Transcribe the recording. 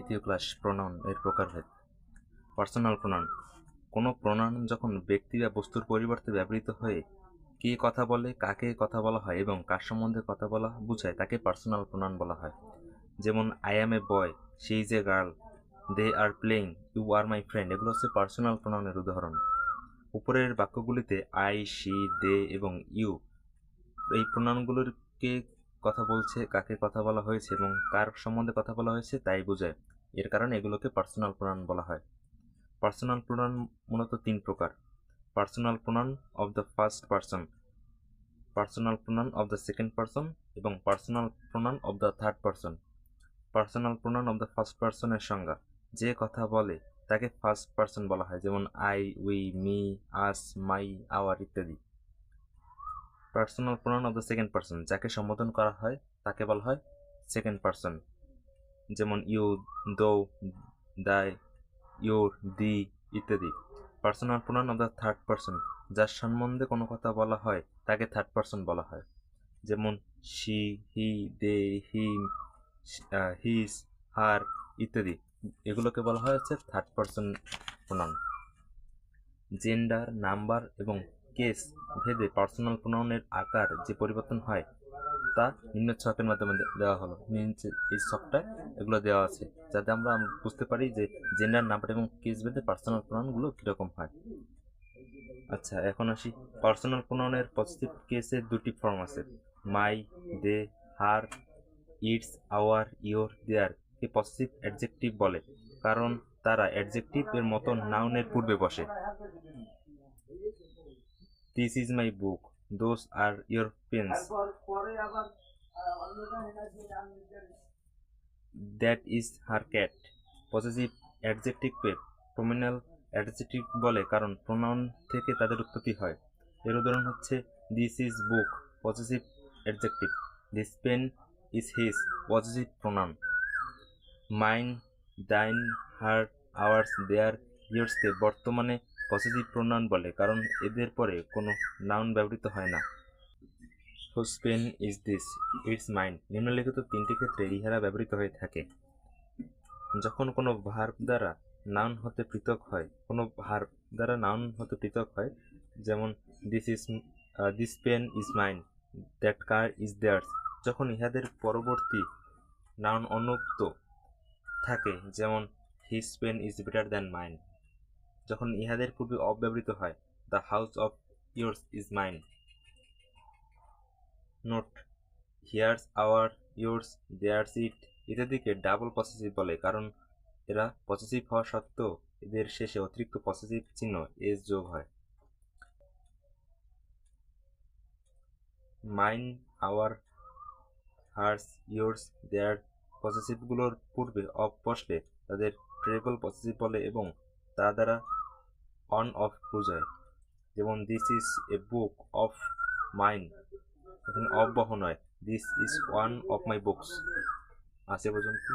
দ্বিতীয় class pronoun এর প্রকারভেদ। পার্সোনাল প্রোনাউন কোনো প্রোনাউন যখন ব্যক্তি বা বস্তুর পরিবর্তে ব্যবহৃত হয়ে কে কথা বলে, কাকে কথা বলা হয় এবং কার সম্বন্ধে কথা বলা বোঝায় তাকে পার্সোনাল প্রোনাউন বলা হয়। যেমন I am a boy, she is a girl, they are playing, you are my friend, এগুলো হচ্ছে পার্সোনাল প্রোনাউনের উদাহরণ। উপরের বাক্যগুলিতে আই, শি, দে এবং ইউ এই প্রোনাউনগুলোকে কথা বলছে, কাকে কথা বলা হয়েছে এবং কার সম্বন্ধে কথা বলা হয়েছে তাই বোঝায়। এর কারণে এগুলোকে পার্সোনাল প্রোনাউন বলা হয়। পার্সোনাল প্রোনাউন মূলত তিন প্রকার: personal pronoun of the first person, personal pronoun of the second person এবং personal pronoun of the third person. Personal pronoun of the first পারসনের সংজ্ঞা: যে কথা বলে তাকে ফার্স্ট পারসন বলা হয়, যেমন I, we, me, us, my, our ইত্যাদি। Personal pronoun of the second person, যাকে সম্বোধন করা হয় তাকে বলা হয় সেকেন্ড পারসন, যেমন ইউ, দো, দাই, ইউর, দি ইত্যাদি। Personal pronoun of the third person, যার সম্বন্ধে কোনো কথা বলা হয় তাকে থার্ড পারসন বলা হয়, যেমন she, he, they, him, his, হার ইত্যাদি। এগুলোকে বলা হয় হচ্ছে third person pronoun. Gender, number এবং কেস ভেদে পার্সোনাল প্রোনাউনের আকার যে পরিবর্তন হয় তা নিম্ন ছকের মাধ্যমে দেওয়া হলো। নিচে এই ছকটা এগুলো দেওয়া আছে যাতে আমরা বুঝতে পারি যে জেন্ডার, নাম্বার এবং কেস ভেদে পার্সোনাল প্রোনাউনগুলো কীরকম হয়। আচ্ছা, এখন আসি পার্সোনাল প্রোনাউনের পজিটিভ কেসের দুটি ফর্ম আছে: my, they, her, its, our, your, their কে পজিটিভ অ্যাডজেক্টিভ বলে, কারণ তারা অ্যাডজেক্টিভ এর মতো নাউনের পূর্বে বসে। This is my book, those are your pens, that is her cat. Positive অ্যাডজেক্টিভকে প্রমিনাল অ্যাডজেক্টিভ বলে কারণ প্রোনাউন থেকে তাদের উৎপত্তি হয়। এর উদাহরণ হচ্ছে this is book, positive adjective; this pen is his, positive pronoun. Mine, thine, hers, ours, theirs, ইয়োর্সকে বর্তমানে পজিটিভ প্রোনাউন বলে কারণ এদের পরে কোনো নাউন ব্যবহৃত হয় না। Whose pen is this, it's mine. নিম্নলিখিত তিনটি ক্ষেত্রে ইহারা ব্যবহৃত হয়ে থাকে: যখন কোনো ভার্ব দ্বারা নাউন হতে পৃথক হয়, যেমন this pen is mine, that car is theirs. যখন ইহাদের পরবর্তী নাউন অনুক্ত থাকে, যেমন his pen is better than mine. যখন ইহাদের পূর্বে অব্যবহৃত হয়, the house of yours is mine. Note: hers, our, yours, theirs, it ইত্যাদিকে ডাবল পসেসিভ বলে কারণ এরা পসেসিভ হওয়া সত্ত্বেও এদের শেষে অতিরিক্ত পসেসিভ চিহ্ন এস যোগ হয়। মাইন, আওয়ার, হার্স, ইয়োর্স, দেয়ার পসেসিভগুলোর পূর্বে অফ বসলে তাদের ট্রেবল পসেসিভ বলে এবং তা দ্বারা অন অফ বোঝায়, যেমন this is a book of mine, এখানে অফ বহ নয়, this is one of my books. আজ এ পর্যন্ত।